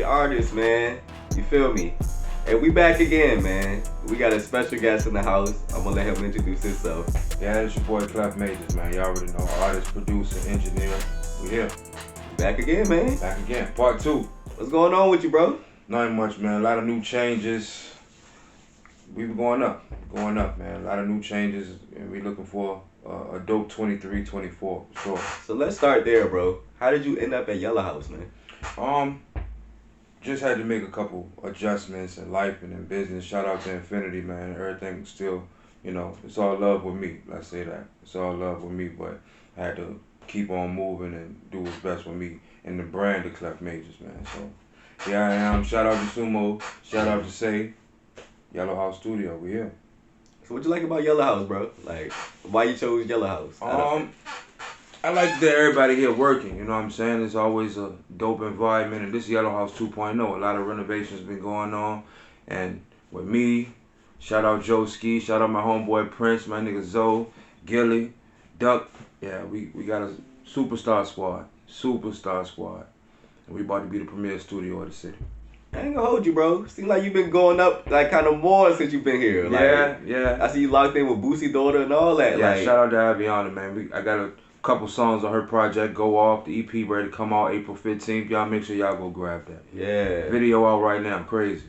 artists, man. You feel me? And we back again, man. We got a special guest in the house. I'm gonna let him introduce himself. Yeah, it's your boy Clef Majorz, man. Y'all already know, artist, producer, engineer. We here. Back again, man. Back again. Part 2. What's going on with you, bro? Nothing much, man. A lot of new changes. We were going up, man. A lot of new changes, and we looking for a dope 23, 24, for sure. So let's start there, bro. How did you end up at Yellow House, man? Just had to make a couple adjustments in life and in business. Shout out to Infinity, man. Everything still, it's all love with me. Let's say that. It's all love with me, but I had to keep on moving and do what's best with me and the brand of Clef Majorz, man. So here I am. Shout out to Sumo. Shout out to Say. Yellow House Studio. We here. So what you like about Yellow House, bro? Like, why you chose Yellow House? I like that everybody here working, you know what I'm saying? It's always a dope environment, and this is Yellow House 2.0. A lot of renovations been going on, and with me, shout out Joe Ski, shout out my homeboy Prince, my nigga Zoe, Gilly, Duck. Yeah, we got a superstar squad, and we about to be the premier studio of the city. I ain't gonna hold you, bro. Seems like you've been going up like kind of more since you've been here. Yeah. I see you locked in with Boosie's daughter and all that. Yeah, shout out to Aviana, man. I got a couple songs on her project, Go Off. The EP ready to come out April 15th. Y'all make sure y'all go grab that. Yeah. Video out right now. Crazy.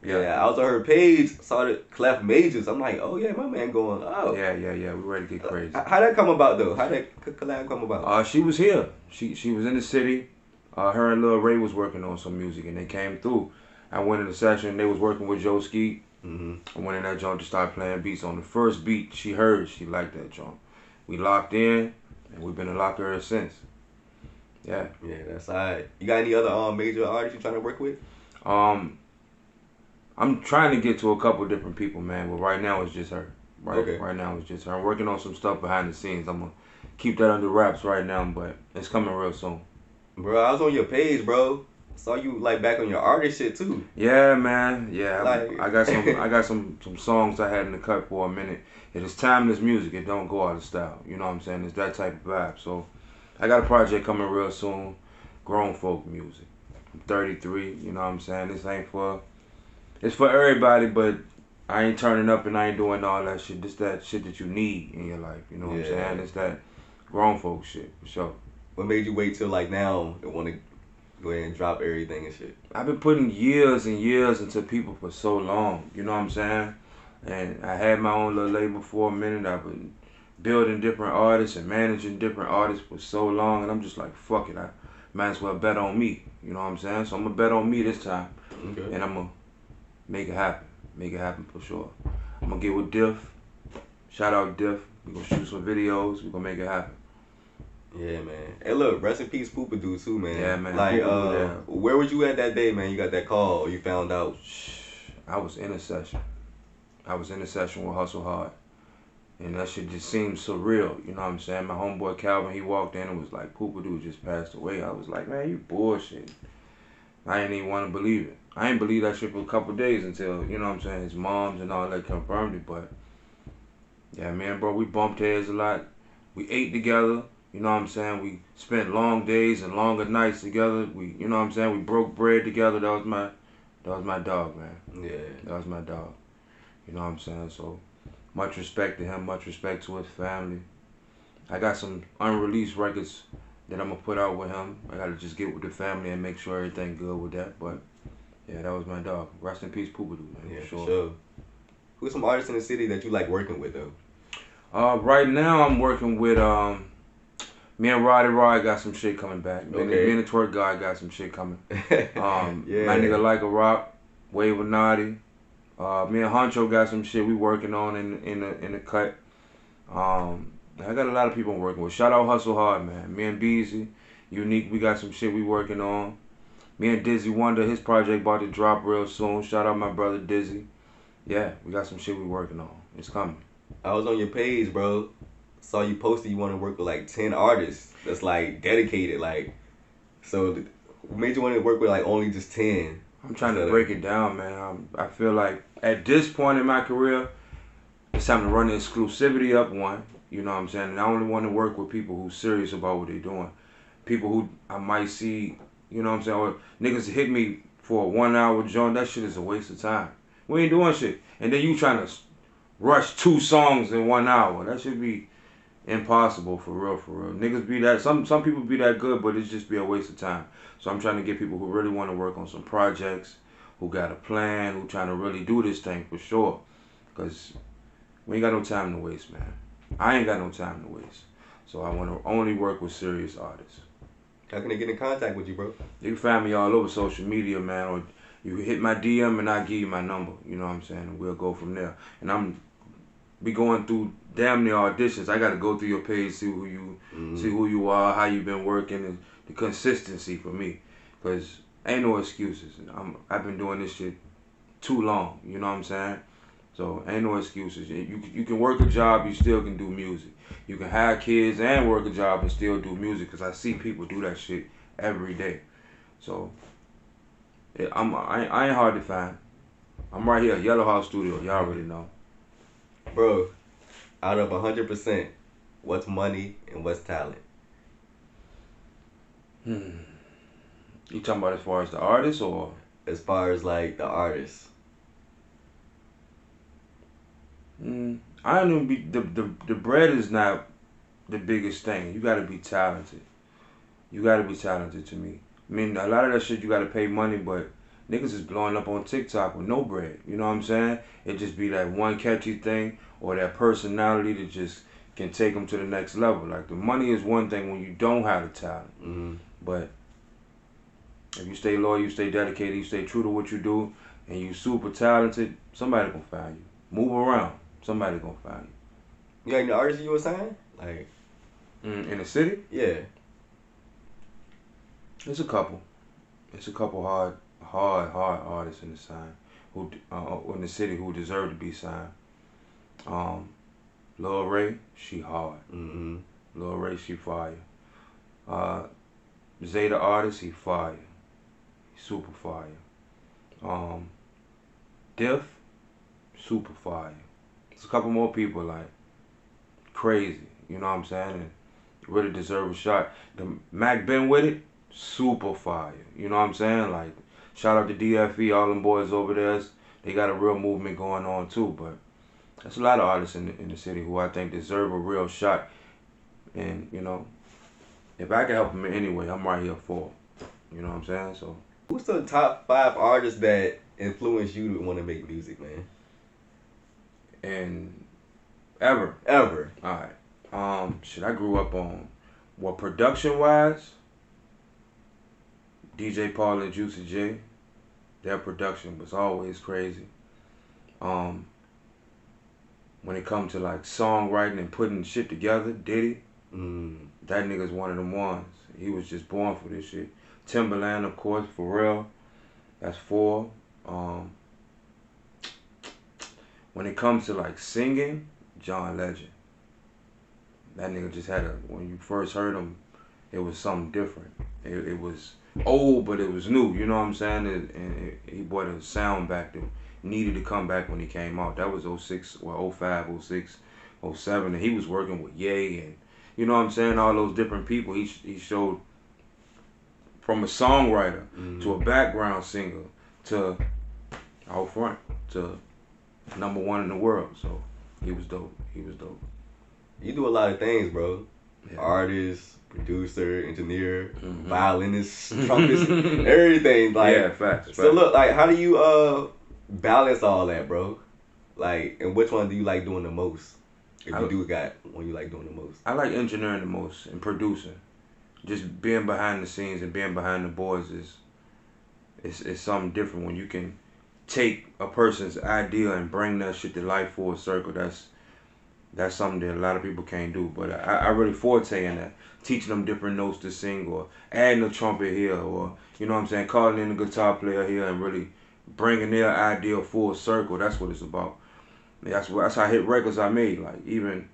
Yeah, I was on her page, saw the Clef Majorz. I'm like, oh yeah, my man going up. Yeah. We ready to get crazy. How that come about though? How that collab come about? She was here. She was in the city. Her and Lil Ray was working on some music, and they came through. I went in the session. They was working with Joe Ski. I went in that joint to start playing beats. On the first beat, she liked that joint. We locked in. And we've been in locker ever since. Yeah. Yeah, that's alright. You got any other major artists you trying to work with? I'm trying to get to a couple different people, man, but right now it's just her. Right now it's just her. I'm working on some stuff behind the scenes. I'm gonna keep that under wraps right now, but it's coming real soon. Bro, I was on your page, bro. Saw you like back on your artist shit too. Yeah, man. Yeah, I got some songs I had in the cut for a minute. It is timeless music. It don't go out of style. You know what I'm saying? It's that type of vibe. So I got a project coming real soon. Grown folk music. I'm 33. You know what I'm saying? This ain't it's for everybody, but I ain't turning up and I ain't doing all that shit. This that shit that you need in your life. You know what I'm saying? It's that grown folk shit for sure. What made you wait till like now and want to go ahead and drop everything and shit? I've been putting years and years into people for so long. You know what I'm saying? And I had my own little label for a minute. I've been building different artists and managing different artists for so long. And I'm just like, fuck it. I might as well bet on me. You know what I'm saying? So I'm going to bet on me this time. Okay. And I'm going to make it happen. Make it happen for sure. I'm going to get with Diff. Shout out Diff. We're going to shoot some videos. We're going to make it happen. Yeah, man. Hey, look, rest in peace, Poopadoo, too, man. Yeah, man. Like, where was you at that day, man? You got that call or you found out? I was in a session. With Hustle Hard. And that shit just seemed surreal, you know what I'm saying? My homeboy Calvin, he walked in and was like, Poopadoo just passed away. I was like, man, you bullshit. I didn't even want to believe it. I didn't believe that shit for a couple of days until, you know what I'm saying, his moms and all that confirmed it. But, yeah, man, bro, we bumped heads a lot. We ate together, you know what I'm saying? We spent long days and longer nights together. We, you know what I'm saying? We broke bread together. That was my dog, man. Yeah. That was my dog. You know what I'm saying? So, much respect to him, much respect to his family. I got some unreleased records that I'm going to put out with him. I got to just get with the family and make sure everything good with that. But, yeah, that was my dog. Rest in peace, Poopadoo, man. Yeah, for sure. Who's some artists in the city that you like working with, though? Right now, I'm working with, me and Roddy Rod got some shit coming back. Me and the Twerk guy got some shit coming. My nigga Like a Rock, Wave of Naughty. Me and Honcho got some shit we working on in the cut. I got a lot of people I'm working with. Shout out Hustle Hard, man. Me and Beezy, Unique, we got some shit we working on. Me and Dizzy Wonder, his project about to drop real soon. Shout out my brother Dizzy. Yeah, we got some shit we working on. It's coming. I was on your page, bro. Saw you posted you want to work with like 10 artists that's like dedicated. Like, so what made you want to work with like only just 10? I'm trying to break it down, man. I feel like at this point in my career, it's time to run the exclusivity up one. You know what I'm saying? And I only want to work with people who's serious about what they're doing. People who I might see, you know what I'm saying? Or niggas hit me for a 1 hour joint, that shit is a waste of time. We ain't doing shit. And then you trying to rush 2 songs in 1 hour. That should be impossible for real, for real. Niggas be that, some people be that good, but it's just be a waste of time. So I'm trying to get people who really want to work on some projects, who got a plan, who trying to really do this thing for sure. Because we ain't got no time to waste, man. I ain't got no time to waste. So I want to only work with serious artists. How can they get in contact with you, bro? You can find me all over social media, man, or you can hit my DM and I'll give you my number. You know what I'm saying? And we'll go from there. And I'm be going through damn near auditions. I got to go through your page, see who you are, how you been working, and the consistency for me. Because ain't no excuses. I've been doing this shit too long. You know what I'm saying? So ain't no excuses. You can work a job, you still can do music. You can have kids and work a job and still do music. Because I see people do that shit every day. So I ain't hard to find. I'm right here, Yellow House Studio. Y'all already know. Bro, out of 100%, what's money and what's talent? You talking about as far as the artist or? As far as like the artist. I don't even be the bread is not the biggest thing. You gotta be talented. You gotta be talented to me. I mean, a lot of that shit you gotta pay money, but niggas is blowing up on TikTok with no bread. You know what I'm saying? It just be that one catchy thing or that personality that just can take them to the next level. Like the money is one thing when you don't have the talent. But if you stay loyal, you stay dedicated, you stay true to what you do, and you super talented, somebody gonna find you. Move around, somebody gonna find you. You got any artists you were signed? Like in the city? Yeah. It's a couple. It's a couple hard artists in the sign who in the city who deserve to be signed. Lil Ray, she hard. Lil Ray, she fire. Zeta artist, he fire. He super fire. Diff, super fire. There's a couple more people like crazy. You know what I'm saying? And really deserve a shot. The Mac been with it, super fire. You know what I'm saying? Like, shout out to DFE, all them boys over there. They got a real movement going on too. But there's a lot of artists in the city who I think deserve a real shot. And, you know, if I can help them in any way, I'm right here for them. You know what I'm saying? So, who's the top 5 artists that influenced you to want to make music, man? And ever. Alright. Shit, I grew up on, well, production-wise, DJ Paul and Juicy J. Their production was always crazy. When it comes to like songwriting and putting shit together, Diddy, that nigga's one of them ones. He was just born for this shit. Timberland, of course, Pharrell, that's 4. When it comes to like singing, John Legend. That nigga just had when you first heard him, it was something different. It was old, but it was new, you know what I'm saying? And he brought a sound back that needed to come back when he came out. That was 06, well, 05, 06, 07, and he was working with Ye and, you know what I'm saying, all those different people. He showed from a songwriter to a background singer to out front to #1 in the world. So he was dope. You do a lot of things, bro. Yeah. Artist, producer, engineer, violinist, trumpetist, everything. Like, yeah, facts. So look, like, how do you balance all that, bro? Like, and which one do you like doing the most? If you do got one you like doing the most. I like engineering the most and producing. Just being behind the scenes and being behind the boards is something different when you can take a person's idea and bring that shit to life full circle. That's something that a lot of people can't do. But I really forte in that. Teaching them different notes to sing or adding a trumpet here or, you know what I'm saying, calling in a guitar player here and really bringing their idea full circle. That's what it's about. That's how hit records I made. Like, even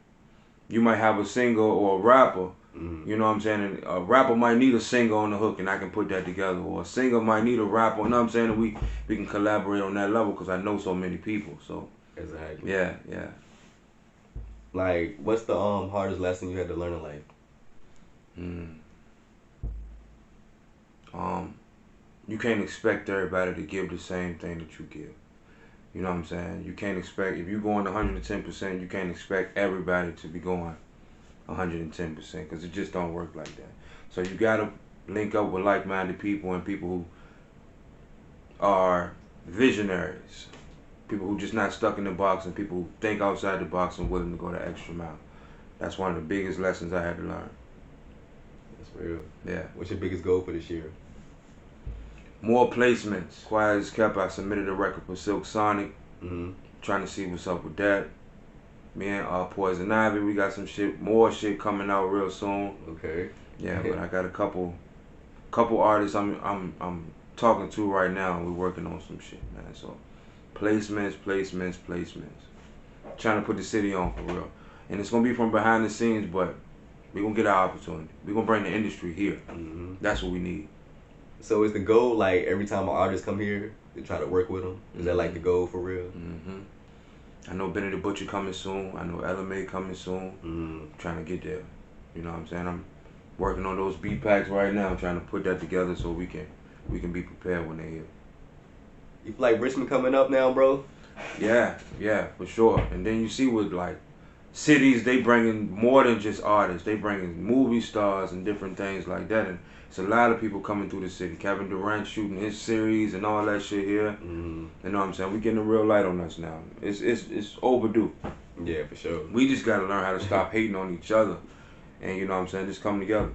you might have a singer or a rapper, you know what I'm saying, and a rapper might need a singer on the hook and I can put that together. Or a singer might need a rapper, you know what I'm saying, and we can collaborate on that level because I know so many people. So, exactly. Yeah. Like, what's the hardest lesson you had to learn in life? you can't expect everybody to give the same thing that you give. You know what I'm saying? You can't expect, if you're going 110%, you can't expect everybody to be going 110% because it just don't work like that. So you got to link up with like-minded people and people who are visionaries. People who just not stuck in the box and people who think outside the box and willing to go the extra mile. That's one of the biggest lessons I had to learn. That's real. Yeah. What's your biggest goal for this year? More placements. Quiet as kept, I submitted a record for Silk Sonic. Mm-hmm. Trying to see what's up with that. Me and Poison Ivy, we got some more shit coming out real soon. Okay. Yeah, but I got a couple artists I'm talking to right now, and we're working on some shit, man. So placements. Trying to put the city on for real. And it's gonna be from behind the scenes, but we're gonna get our opportunity. We're gonna bring the industry here. Mm-hmm. That's what we need. So is the goal, like, every time an artist come here, to try to work with them? Is that like the goal for real? Mm-hmm. I know Benny the Butcher coming soon. I know LMA coming soon. Mm-hmm. Trying to get there. You know what I'm saying? I'm working on those beat packs right now, trying to put that together so we can be prepared when they're here. You feel like Richmond coming up now, bro? Yeah, for sure. And then you see with like cities, they bringing more than just artists. They bringing movie stars and different things like that. And it's a lot of people coming through the city. Kevin Durant shooting his series and all that shit here. Mm-hmm. You know what I'm saying? We getting a real light on us now. It's overdue. Yeah, for sure. We just gotta learn how to stop hating on each other. And you know what I'm saying? Just come together.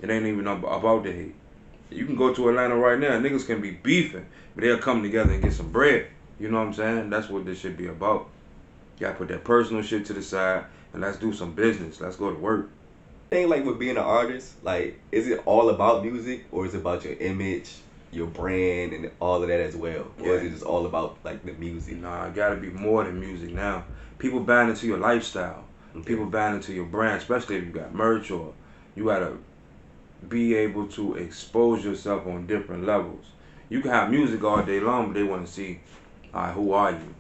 It ain't even about the hate. You can go to Atlanta right now, niggas can be beefing, but they'll come together and get some bread. You know what I'm saying? That's what this should be about. You gotta put that personal shit to the side and let's do some business. Let's go to work. I think, like, with being an artist, like, is it all about music or is it about your image, your brand, and all of that as well? Or is it just all about, like, the music? Nah, it gotta be more than music now. People buying into your lifestyle. Okay. People buying into your brand, especially if you got merch or you gotta be able to expose yourself on different levels. You can have music all day long, but they want to see, who are you?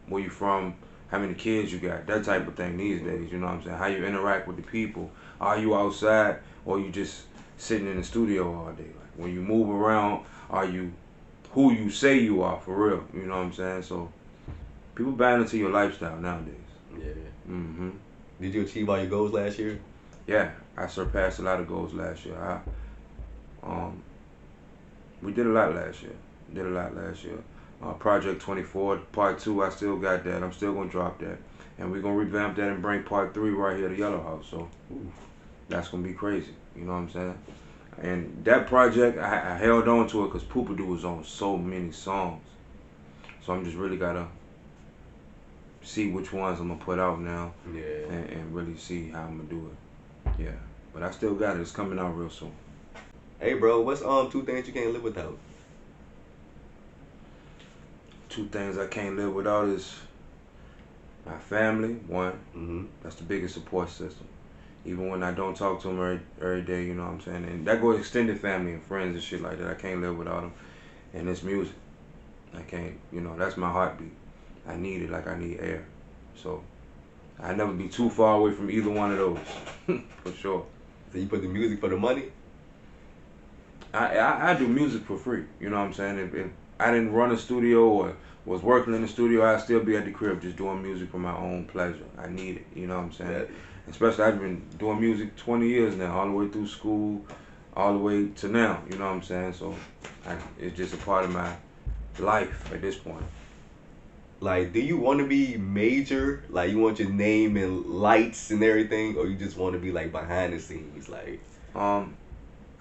Where you from? How many kids you got? That type of thing these days, you know what I'm saying? How you interact with the people. Are you outside or you just sitting in the studio all day? Like when you move around, are you who you say you are for real? You know what I'm saying? So people buying into your lifestyle nowadays. Yeah. Mm-hmm. Did you achieve all your goals last year? Yeah, I surpassed a lot of goals last year. We did a lot last year. Project 24, part 2, I still got that. I'm still going to drop that. And we're going to revamp that and bring part 3 right here to Yellow House. So that's going to be crazy. You know what I'm saying? And that project, I held on to it because Poopadoo was on so many songs. So I'm just really got to see which ones I'm going to put out now. Yeah. And really see how I'm going to do it. Yeah, but I still got it. It's coming out real soon. Hey, bro, what's 2 things you can't live without? 2 things I can't live without is my family, one. Mm-hmm. That's the biggest support system. Even when I don't talk to them every day, you know what I'm saying? And that goes extended family and friends and shit like that. I can't live without them. And it's music. I can't, that's my heartbeat. I need it like I need air. So I'd never be too far away from either one of those, for sure. So you put the music for the money? I do music for free, you know what I'm saying? If I didn't run a studio or was working in the studio, I'd still be at the crib just doing music for my own pleasure. I need it, you know what I'm saying? Yeah. Especially I've been doing music 20 years now, all the way through school, all the way to now, you know what I'm saying? So it's just a part of my life at this point. Like, do you want to be major? Like, you want your name and lights and everything? Or you just want to be, like, behind the scenes? Like, I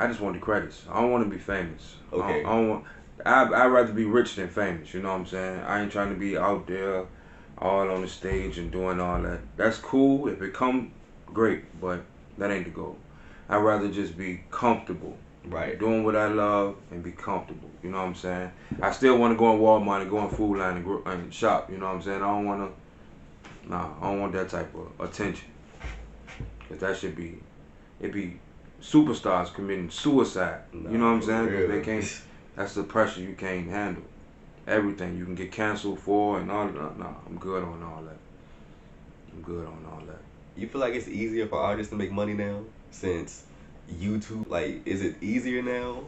just want the credits. I don't want to be famous. Okay. I'd rather be rich than famous, you know what I'm saying? I ain't trying to be out there all on the stage and doing all that. That's cool. If it come, great. But that ain't the goal. I'd rather just be comfortable. right. Doing what I love and be comfortable. You know what I'm saying? I still want to go in Walmart and go in Food Line and shop. You know what I'm saying? I don't want that type of attention. Cause that should be, it be superstars committing suicide. You know what I'm saying? Cause they can't. That's the pressure you can't handle. Everything you can get canceled for and all that. Nah, I'm good on all that. You feel like it's easier for artists to make money now since YouTube? Like, is it easier now?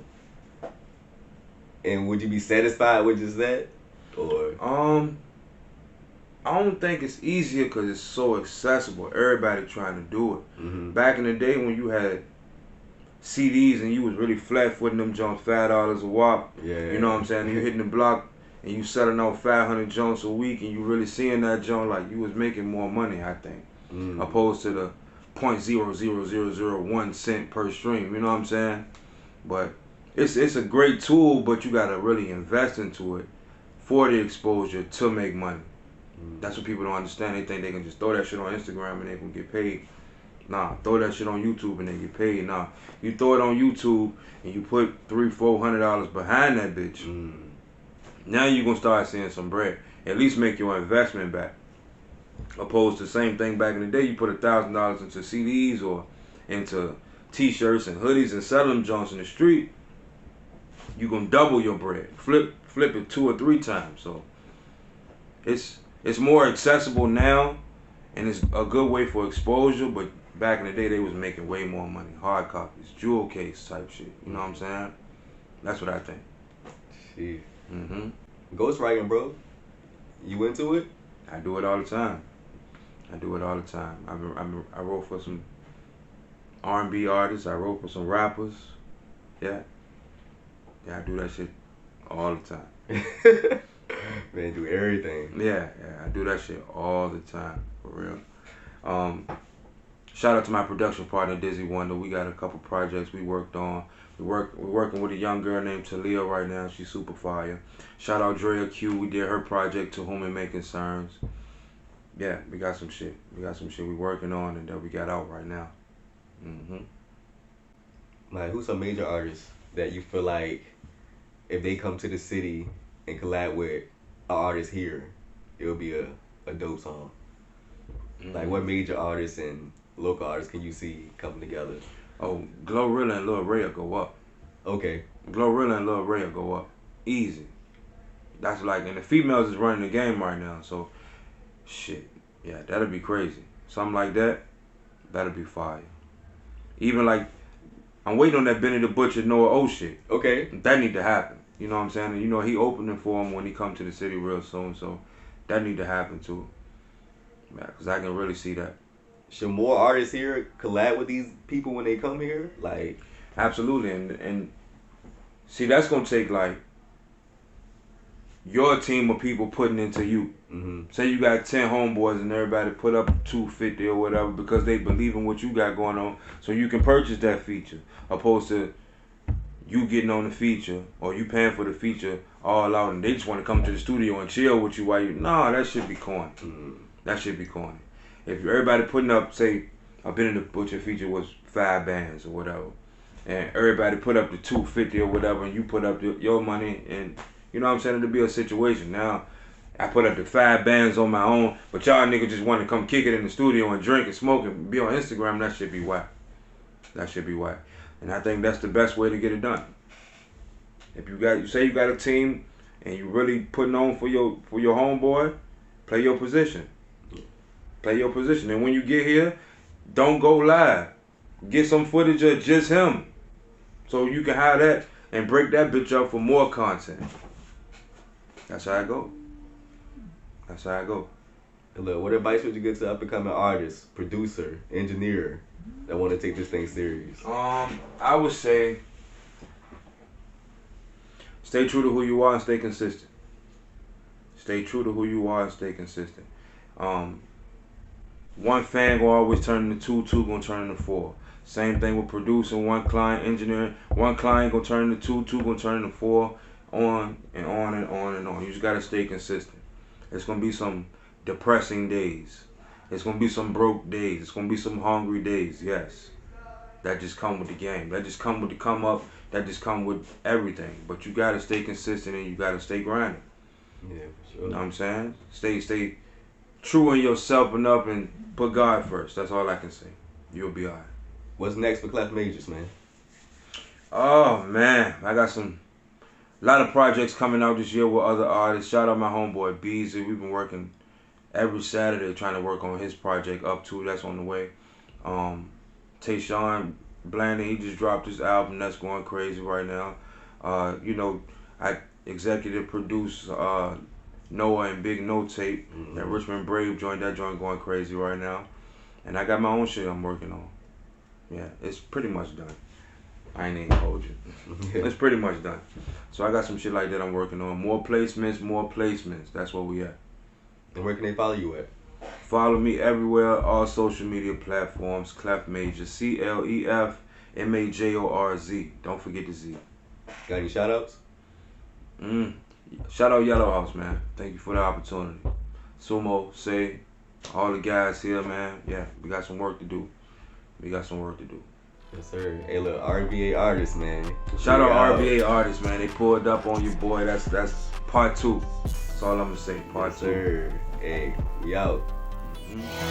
And would you be satisfied with just that? Or I don't think it's easier because it's so accessible. Everybody trying to do it. mm-hmm. Back in the day when you had CDs and you was really flat footing them joints, $5 a wop. Yeah. You know what I'm saying? You hitting the block and you selling out 500 joints a week and you really seeing that joint like you was making more money, I think, opposed to the 0.00001 cent per stream. You know what I'm saying? But it's a great tool, but you gotta really invest into it for the exposure to make money. That's what people don't understand. They think they can just throw that shit on Instagram and they can get paid. Nah, throw that shit on YouTube and they get paid. Nah, you throw it on YouTube and you put $300-$400 behind that bitch. Now you gonna start seeing some bread. At least make your investment back. Opposed to the same thing back in the day, you put $1,000 into CDs or into T-shirts and hoodies and sell them joints in the street. You gonna double your bread. Flip it 2 or 3 times. So it's more accessible now, and it's a good way for exposure. But back in the day, they was making way more money. Hard copies, jewel case type shit. You know what I'm saying? That's what I think. Shit. Ghostwriting, bro. You into it? I do it all the time. I wrote for some R&B artists. I wrote for some rappers. Yeah, I do that shit all the time. Man, do everything. Yeah, I do that shit all the time, for real. Shout out to my production partner, Dizzy Wonder. We got a couple projects we worked on. We're working with a young girl named Talia right now. She's super fire. Shout out Drea Q. We did her project, To Whom It May Concerns. Yeah, we got some shit. We working on and that we got out right now. Like, who's some major artists that you feel like if they come to the city and collab with an artist here, it'll be a dope song? Like, what major artists and local artists can you see coming together? Oh, Glorilla and Lil Ray will go up. Okay. Glorilla and Lil Ray will go up. Easy. That's like, and the females is running the game right now, so shit. Yeah, that'll be crazy. Something like that'll be fire. Even like, I'm waiting on that Benny the Butcher Noah O shit. Okay. That need to happen. You know what I'm saying? And you know he opening for him when he come to the city real soon, so that need to happen too. Yeah, cause I can really see that. Should more artists here collab with these people when they come here? Like, absolutely, and see, that's gonna take like your team of people putting into you. Say you got 10 homeboys and everybody put up $250 or whatever because they believe in what you got going on, so you can purchase that feature, opposed to you getting on the feature or you paying for the feature all out and they just want to come to the studio and chill with you while you. Nah, that should be corny. That should be corny. If everybody putting up, say, I've been in the Butcher feature was 5 bands or whatever, and everybody put up the $250 or whatever, and you put up your money, and you know what I'm saying, it'll be a situation. Now, I put up the 5 bands on my own, but y'all niggas just want to come kick it in the studio and drink and smoke and be on Instagram. That should be whack. That should be whack. And I think that's the best way to get it done. If you say you got a team and you really putting on for your homeboy, play your position. Play your position. And when you get here, don't go live. Get some footage of just him. So you can have that and break that bitch up for more content. That's how I go. That's how I go. Look, what advice would you give to up and coming artists, producer, engineer that want to take this thing serious? I would say stay true to who you are and stay consistent. Stay true to who you are and stay consistent. One fan gonna always turn into 2 gonna turn into 4. Same thing with producing, one client, engineering, one client gonna turn into 2 gonna turn into 4, on and on and on and on. You just gotta stay consistent. It's gonna be some depressing days. It's gonna be some broke days. It's gonna be some hungry days, yes. That just come with the game. That just come with the come up. That just come with everything. But you gotta stay consistent and you gotta stay grinding. Yeah, for sure. You know what I'm saying? Stay true in yourself enough and put God first. That's all I can say. You'll be alright. What's next for Clef Majorz, man? Oh man, I got a lot of projects coming out this year with other artists. Shout out my homeboy Beezy. We've been working every Saturday trying to work on his project Up To. That's on the way. Tayshawn Blandon, he just dropped his album that's going crazy right now. You know, I executive produce Noah and Big No Tape. That Richmond Brave joint, that joint going crazy right now. And I got my own shit I'm working on. Yeah, it's pretty much done. I ain't even gonna hold you. It's pretty much done. So I got some shit like that I'm working on. More placements. That's where we at. And where can they follow you at? Follow me everywhere, all social media platforms. Clef Majorz, CLEF MAJORZ. Don't forget the Z. Got any shout outs? Shout out Yellow House, man. Thank you for the opportunity. Sumo, Say, all the guys here, man. Yeah, we got some work to do. Yes, sir. Hey, look, RBA artists, man. Shout out RBA artists, man. They pulled up on you, boy. That's part 2. That's all I'm gonna say. Part 2. Sir. Hey, we out. Mm-hmm.